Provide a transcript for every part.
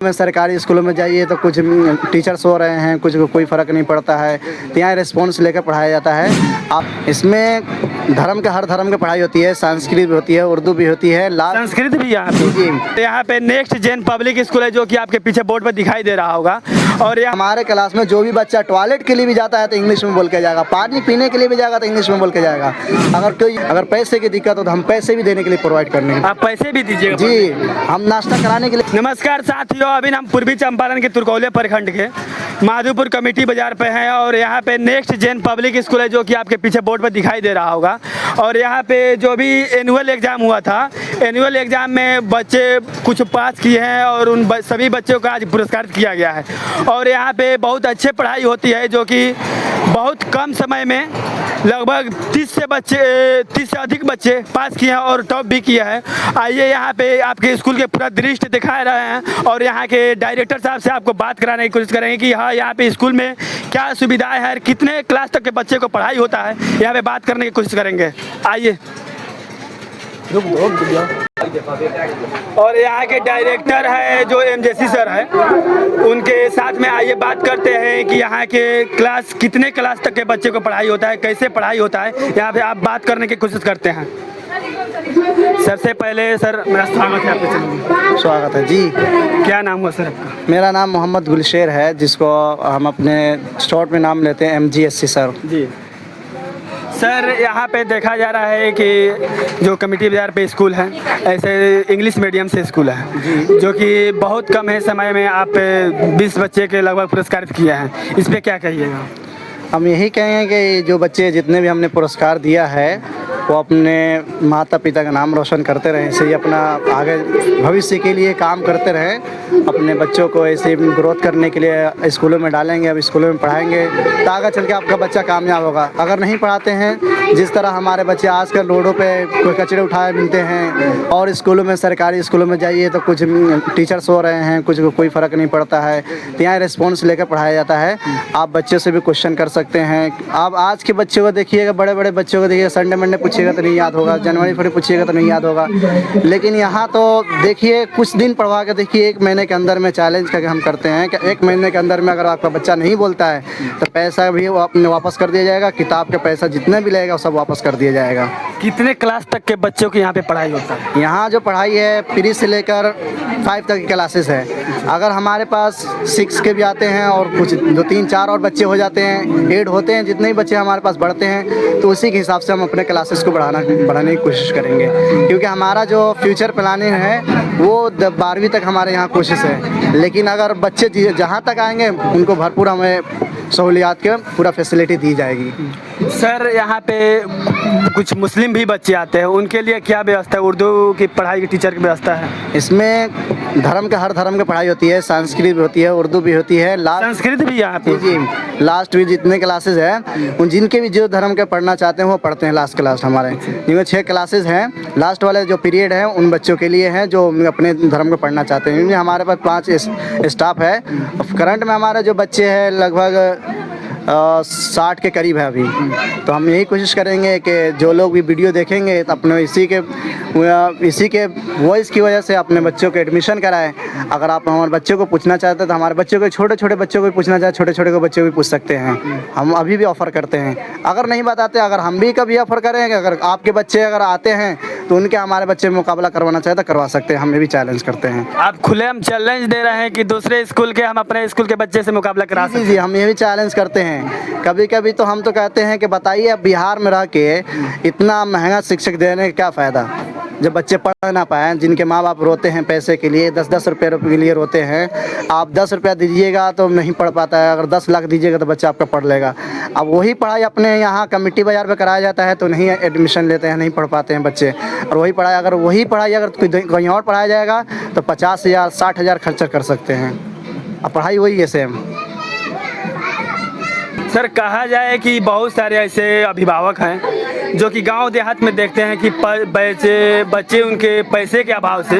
में सरकारी स्कूलों में जाइए तो कुछ टीचर्स हो रहे हैं, कुछ कोई फ़र्क नहीं पड़ता है। तो यहाँ रिस्पॉन्स लेकर पढ़ाया जाता है। आप इसमें हर धर्म की पढ़ाई होती है, संस्कृत भी होती है, उर्दू भी होती है, संस्कृत भी यहाँ पे जी। यहाँ पे नेक्स्ट जेन पब्लिक स्कूल है जो कि आपके पीछे बोर्ड पर दिखाई दे रहा होगा। और यहाँ हमारे क्लास में जो भी बच्चा टॉयलेट के लिए भी जाता है तो इंग्लिश में बोल के जाएगा, पानी पीने के लिए भी जाएगा तो इंग्लिश में बोल के जाएगा। अगर पैसे की दिक्कत हो तो हम पैसे भी देने के लिए प्रोवाइड करने हैं। आप पैसे भी दीजिएगा जी, हम नाश्ता कराने के लिए। नमस्कार साथियों, अभी हम पूर्वी चंपारण के तुरकौलिया प्रखंड के माधोपुर कमेटी बाजार पे हैं और यहाँ पे नेक्स्ट जेन पब्लिक स्कूल है जो कि आपके पीछे बोर्ड पर दिखाई दे रहा होगा। और यहाँ पे जो भी एनुअल एग्ज़ाम हुआ था, एनुअल एग्ज़ाम में बच्चे कुछ पास किए हैं और उन सभी बच्चों का आज पुरस्कृत किया गया है। और यहाँ पे बहुत अच्छे पढ़ाई होती है जो कि बहुत कम समय में लगभग 30 से अधिक बच्चे पास किए हैं और टॉप भी किया है। आइए यहाँ पे आपके स्कूल के पूरा दृश्य दिखा रहे हैं और यहाँ के डायरेक्टर साहब से आपको बात कराने की कोशिश करेंगे कि हाँ, यहाँ पे स्कूल में क्या सुविधाएं हैं, कितने क्लास तक के बच्चे को पढ़ाई होता है, यहाँ पे बात करने की कोशिश करेंगे। आइए। और यहाँ के डायरेक्टर है जो एमजेसी सर है, उनके साथ में आइए बात करते हैं कि यहाँ के कितने क्लास तक के बच्चे को पढ़ाई होता है, कैसे पढ़ाई होता है। यहाँ पे आप बात करने की कोशिश करते हैं। सबसे पहले सर मेरा स्वागत है आपके चैनल में। स्वागत है जी। क्या नाम हुआ सर आपका? मेरा नाम मोहम्मद गुलशेर है, जिसको हम अपने शॉर्ट में नाम लेते हैं MGSC सर जी। सर यहाँ पे देखा जा रहा है कि जो कमेटी बाजार पे स्कूल है, ऐसे इंग्लिश मीडियम से स्कूल है जो कि बहुत कम है समय में आप 20 बच्चे के लगभग पुरस्कृत किए हैं। इस पर क्या कहिएगा? हम यही कहेंगे कि जो बच्चे जितने भी हमने पुरस्कार दिया है वो अपने माता पिता का नाम रोशन करते रहें, ऐसे ही अपना आगे भविष्य के लिए काम करते रहें। अपने बच्चों को ऐसे ग्रोथ करने के लिए स्कूलों में डालेंगे, अब स्कूलों में पढ़ाएंगे तो आगे चल के आपका बच्चा कामयाब होगा। अगर नहीं पढ़ाते हैं, जिस तरह हमारे बच्चे आजकल रोडों पे कोई कचरे उठाए मिलते हैं, और स्कूलों में सरकारी स्कूलों में जाइए तो कुछ टीचर्स हो रहे हैं, कुछ कोई फ़र्क नहीं पड़ता है। तो यहाँ रिस्पॉन्स लेकर पढ़ाया जाता है। आप बच्चे से भी क्वेश्चन कर सकते हैं। आप आज के बच्चों को देखिएगा, बड़े बड़े बच्चों को देखिएगा, संडे मंडे पूछिएगा तो नहीं याद होगा, जनवरी फरवरी पूछिएगा तो नहीं याद होगा। लेकिन यहाँ तो देखिए, कुछ दिन पढ़वा के देखिए, 1 महीने के अंदर में चैलेंज करके हम करते हैं कि 1 महीने के अंदर में अगर आपका बच्चा नहीं बोलता है तो पैसा भी वापस कर दिया जाएगा, किताब का पैसा जितना भी लगेगा सब वापस कर दिया जाएगा। कितने क्लास तक के बच्चों की यहाँ पे पढ़ाई होता है? यहाँ जो पढ़ाई है प्री से लेकर 5 तक की क्लासेस है। अगर हमारे पास 6 के भी आते हैं और कुछ 2 3 4 और बच्चे हो जाते हैं, 8 होते हैं, जितने भी बच्चे हमारे पास बढ़ते हैं तो उसी के हिसाब से हम अपने क्लासेस को बढ़ाने की कोशिश करेंगे। क्योंकि हमारा जो फ्यूचर प्लानिंग है वो 12वीं तक हमारे यहाँ कोशिश है। लेकिन अगर बच्चे जहाँ तक आएंगे उनको भरपूर हमें सहूलियात के पूरा फैसिलिटी दी जाएगी। सर यहाँ पे कुछ मुस्लिम भी बच्चे आते हैं, उनके लिए क्या व्यवस्था है? उर्दू की पढ़ाई की टीचर की व्यवस्था है? इसमें हर धर्म की पढ़ाई होती है, संस्कृत भी होती है, उर्दू भी होती है। संस्कृत भी यहाँ पे जी। लास्ट भी जितने क्लासेस हैं उन जिनके भी जो धर्म के पढ़ना चाहते हैं वो पढ़ते हैं। लास्ट क्लास हमारे जिनमें 6 क्लासेस हैं, लास्ट वाले जो पीरियड है उन बच्चों के लिए है जो अपने धर्म को पढ़ना चाहते हैं। हमारे पास 5 स्टाफ है। करंट में हमारे जो बच्चे हैं लगभग 60 के करीब है अभी। तो हम यही कोशिश करेंगे कि जो लोग भी वीडियो देखेंगे तो अपने इसी के वॉइस की वजह से अपने बच्चों को एडमिशन कराएं। अगर आप हमारे बच्चों को पूछना चाहते हैं तो हमारे बच्चों को, छोटे छोटे बच्चों को भी पूछना चाहे, छोटे छोटे को बच्चों को भी पूछ सकते हैं। हम अभी भी ऑफ़र करते हैं। अगर नहीं बताते, अगर हम भी कभी ऑफ़र करेंगे, अगर आपके बच्चे अगर आते हैं तो उनके हमारे बच्चे में मुकाबला करवाना चाहे तो करवा सकते हैं। हम भी चैलेंज करते हैं। आप खुलेआम चैलेंज दे रहे हैं कि दूसरे स्कूल के हम अपने स्कूल के बच्चे से मुकाबला करा सकते हैं? जी, हम ये भी चैलेंज करते हैं। कभी कभी तो हम तो कहते हैं कि बताइए, अब बिहार में रह के इतना महंगा शिक्षक देने का क्या फ़ायदा जब बच्चे पढ़ ना पाएँ, जिनके माँ बाप रोते हैं पैसे के लिए, 10-10 रुपये के लिए रोते हैं। आप 10 रुपया दीजिएगा तो नहीं पढ़ पाता है, अगर 10 लाख दीजिएगा तो बच्चा आपका पढ़ लेगा। अब वही पढ़ाई अपने यहाँ कमेटी बाज़ार पे कराया जाता है तो नहीं एडमिशन लेते हैं, नहीं पढ़ पाते हैं बच्चे। और वही पढ़ाई अगर कहीं और पढ़ाया जाएगा तो 50,000 60,000 खर्चा कर सकते हैं। अब पढ़ाई वही है सेम। सर कहा जाए कि बहुत सारे ऐसे अभिभावक हैं जो कि गांव देहात में देखते हैं कि बच्चे उनके पैसे के अभाव से,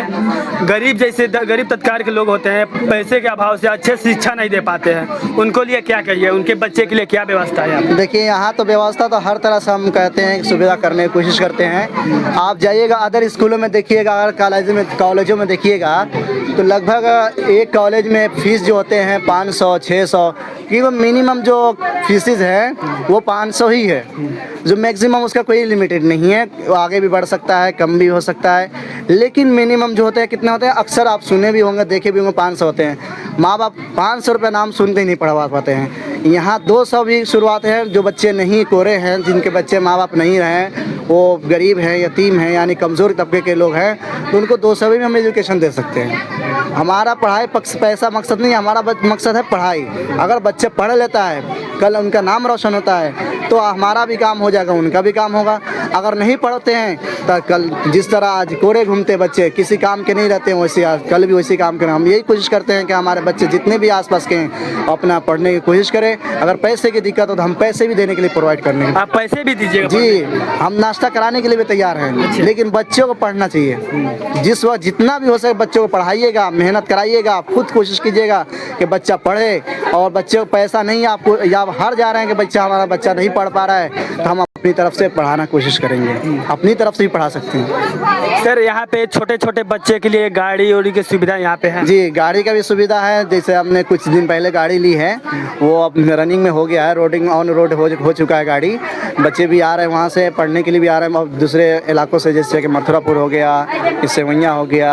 गरीब तबके के लोग होते हैं, पैसे के अभाव से अच्छे शिक्षा नहीं दे पाते हैं। उनको लिए क्या कहिए, उनके बच्चे के लिए क्या व्यवस्था है? देखिए, यहाँ तो व्यवस्था तो हर तरह से हम कहते हैं सुविधा करने की कोशिश करते हैं। आप जाइएगा अदर स्कूलों में देखिएगा, अगर कॉलेजों में देखिएगा तो लगभग एक कॉलेज में फ़ीस जो होते हैं 500 600 कि वो मिनिमम जो फीसिस है वो 500 ही है, जो मैक्सिमम उसका कोई लिमिटेड नहीं है, वो आगे भी बढ़ सकता है, कम भी हो सकता है, लेकिन मिनिमम जो होते हैं कितने होते हैं, अक्सर आप सुने भी होंगे, देखे भी होंगे, 500 होते हैं। माँ बाप 500 रुपये नाम सुनते ही नहीं पढ़वा पाते हैं। यहाँ 200 भी शुरुआत है। जो बच्चे नहीं कोरे हैं, जिनके बच्चे माँ बाप नहीं रहे, वो गरीब हैं, यतीम हैं, यानी कमज़ोर तबके के लोग हैं, तो उनको 200 में हम एजुकेशन दे सकते हैं। हमारा पढ़ाई पैसा मकसद नहीं, हमारा मकसद है पढ़ाई। अगर बच्चे पढ़ लेता है, कल उनका नाम रोशन होता है, तो हमारा भी काम हो जाएगा, उनका भी काम होगा। अगर नहीं पढ़ते हैं तो कल जिस तरह आज कोरे घूमते बच्चे किसी काम के नहीं रहते हैं, वैसे आज कल भी वैसे काम करें। हम यही कोशिश करते हैं कि हमारे बच्चे जितने भी आसपास के हैं अपना पढ़ने की कोशिश करें। अगर पैसे की दिक्कत हो तो हम पैसे भी देने के लिए प्रोवाइड करने के, आप पैसे भी दीजिएगा? जी, हम नाश्ता कराने के लिए भी तैयार हैं, लेकिन बच्चों को पढ़ना चाहिए। जिस वक्त जितना भी हो सके बच्चों को पढ़ाइएगा, मेहनत कराइएगा, आप खुद कोशिश कीजिएगा कि बच्चा पढ़े। और बच्चे को पैसा नहीं, आपको या आप हार जा रहे हैं कि बच्चा हमारा बच्चा नहीं पढ़ पा रहा है, तो हम अपनी तरफ से पढ़ाना कोशिश करेंगे, अपनी तरफ से भी पढ़ा सकते हैं। सर यहाँ पे छोटे छोटे बच्चे के लिए गाड़ी उड़ी की सुविधा यहाँ पे है? जी, गाड़ी का भी सुविधा है। जैसे हमने कुछ दिन पहले गाड़ी ली है, वो अब रनिंग में हो गया है, रोडिंग ऑन रोड हो चुका है गाड़ी। बच्चे भी आ रहे हैं वहाँ से पढ़ने के लिए भी आ रहे हैं, और दूसरे इलाकों से, जैसे कि मथुरापुर हो गया, सेवैया हो गया,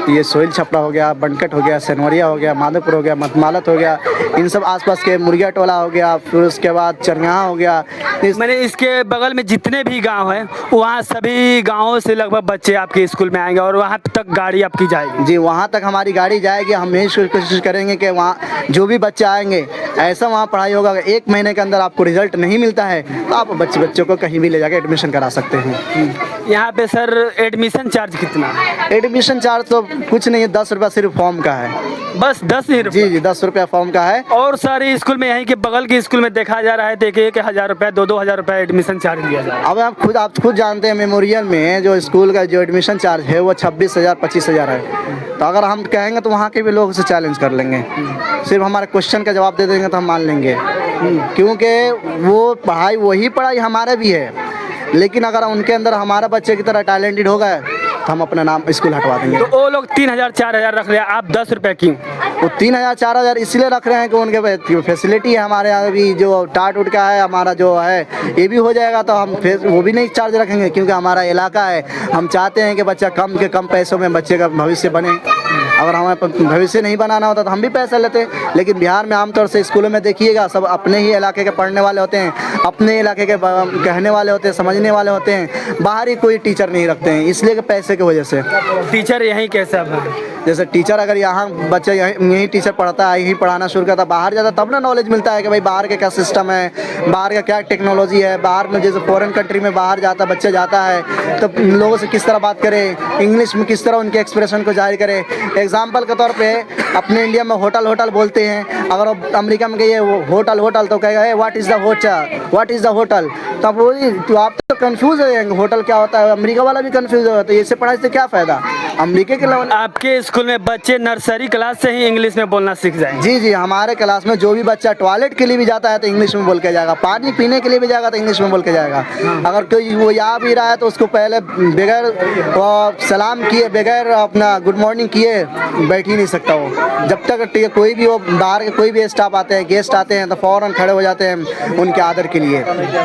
ये सोइल छपरा हो गया, बनकट हो गया, सनवरिया हो गया, माधोपुर हो गया, मतमालत हो गया, इन सब आसपास के, मुर्गिया टोला हो गया, फिर उसके बाद चरगाहा हो गया। मैंने इसके बगल में जितने भी गांव हैं, वहाँ सभी गांवों से लगभग बच्चे आपके स्कूल में आएंगे और वहाँ तक गाड़ी आपकी जाएगी? जी, वहाँ तक हमारी गाड़ी जाएगी। हम यही कोशिश करेंगे कि वहाँ जो भी बच्चे आएंगे, ऐसा वहाँ पढ़ाई होगा। अगर 1 महीने के अंदर आपको रिजल्ट नहीं मिलता है तो आप बच्चों को कहीं भी ले जाकर एडमिशन करा सकते हैं। यहाँ पे सर एडमिशन चार्ज कितना है? एडमिशन चार्ज तो कुछ नहीं है, 10 रुपया सिर्फ फॉर्म का है। बस 10 ही रुपये? जी, 10 रुपया फॉर्म का है। और सारे स्कूल में, यहीं के बगल के स्कूल में देखा जा रहा है तो 1,000 रुपये 2,000 रुपये एडमिशन चार्ज लिया जा रहा है। अब आप खुद जानते हैं, मेमोरियल में जो स्कूल का जो एडमिशन चार्ज है वो 26,000 25,000 है। तो अगर हम कहेंगे तो वहाँ के भी लोग उसे चैलेंज कर लेंगे, सिर्फ हमारे क्वेश्चन का जवाब दे देंगे तो हम मान लेंगे, क्योंकि वो वही पढ़ाई हमारे भी है। लेकिन अगर उनके अंदर हमारा बच्चे की तरह टैलेंटेड हो गए तो हम अपना नाम स्कूल हटवा देंगे। तो वो लोग 3,000 4,000 रख रहे हैं, आप 10 रुपये क्यों? वो 3,000 4,000 इसलिए रख रहे हैं कि उनके फैसिलिटी है। हमारे यहाँ भी जो टाट उट का है, हमारा जो है ये भी हो जाएगा, तो हम फिर वो भी नहीं चार्ज रखेंगे, क्योंकि हमारा इलाका है। हम चाहते हैं कि बच्चा कम के कम पैसों में बच्चे का भविष्य बने। अगर हमें भविष्य नहीं बनाना होता तो हम भी पैसा लेते, लेकिन बिहार में आमतौर से स्कूलों में देखिएगा सब अपने ही इलाके के पढ़ने वाले होते हैं, अपने इलाके के कहने वाले होते हैं, समझने वाले होते हैं। बाहर ही कोई टीचर नहीं रखते हैं, इसलिए कि पैसे की वजह से। टीचर यहीं कैसा है? जैसे टीचर अगर यहाँ बच्चा यहीं टीचर पढ़ता है, यहीं पढ़ाना शुरू करता है, बाहर जाता तब ना नॉलेज मिलता है कि भाई बाहर का क्या सिस्टम है, बाहर का क्या टेक्नोलॉजी है। बाहर में जैसे फॉरेन कंट्री में बाहर जाता बच्चा जाता है तो लोगों से किस तरह बात करे, इंग्लिश में किस तरह उनके एक्सप्रेशन को जाहिर करे। एग्जाम्पल के तौर पे अपने इंडिया में होटल बोलते हैं, अगर अमेरिका में कहिए होटल तो कहेगा what is the hotel, what is the hotel. तो आप वही तो आप तो कंफ्यूज हो जाएंगे, होटल क्या होता है। अमेरिका वाला भी कंफ्यूज होगा, तो इससे पढ़ाई से क्या फ़ायदा अमेरिका के लेवल। आपके स्कूल में बच्चे नर्सरी क्लास से ही इंग्लिश में बोलना सीख जाएंगे? जी, हमारे क्लास में जो भी बच्चा टॉयलेट के लिए भी जाता है तो इंग्लिश में बोल के जाएगा, पानी पीने के लिए भी जाएगा तो इंग्लिश में बोल के जाएगा। अगर कोई वो आ भी रहा है तो उसको पहले बगैर सलाम किए, बगैर अपना गुड मॉर्निंग किए बैठ ही नहीं सकता वो। जब तक कोई भी वो बाहर के कोई भी स्टाफ आते हैं, गेस्ट आते हैं, तो फ़ौरन खड़े हो जाते हैं उनके आदर के लिए,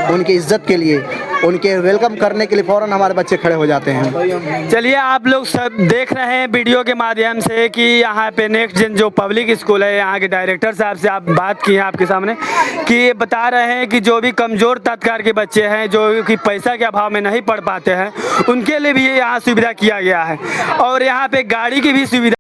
उनकी इज्जत के लिए, उनके वेलकम करने के लिए फ़ौरन हमारे बच्चे खड़े हो जाते हैं। चलिए, आप लोग सब देख रहे हैं वीडियो के माध्यम से कि यहाँ पे नेक्स्ट जेन जो पब्लिक स्कूल है, यहाँ के डायरेक्टर साहब से आप बात की है आपके सामने, कि ये बता रहे हैं कि जो भी कमज़ोर तबके के बच्चे हैं, जो कि पैसा के अभाव में नहीं पढ़ पाते हैं, उनके लिए भी यहाँ सुविधा किया गया है। और यहाँ पे गाड़ी की भी सुविधा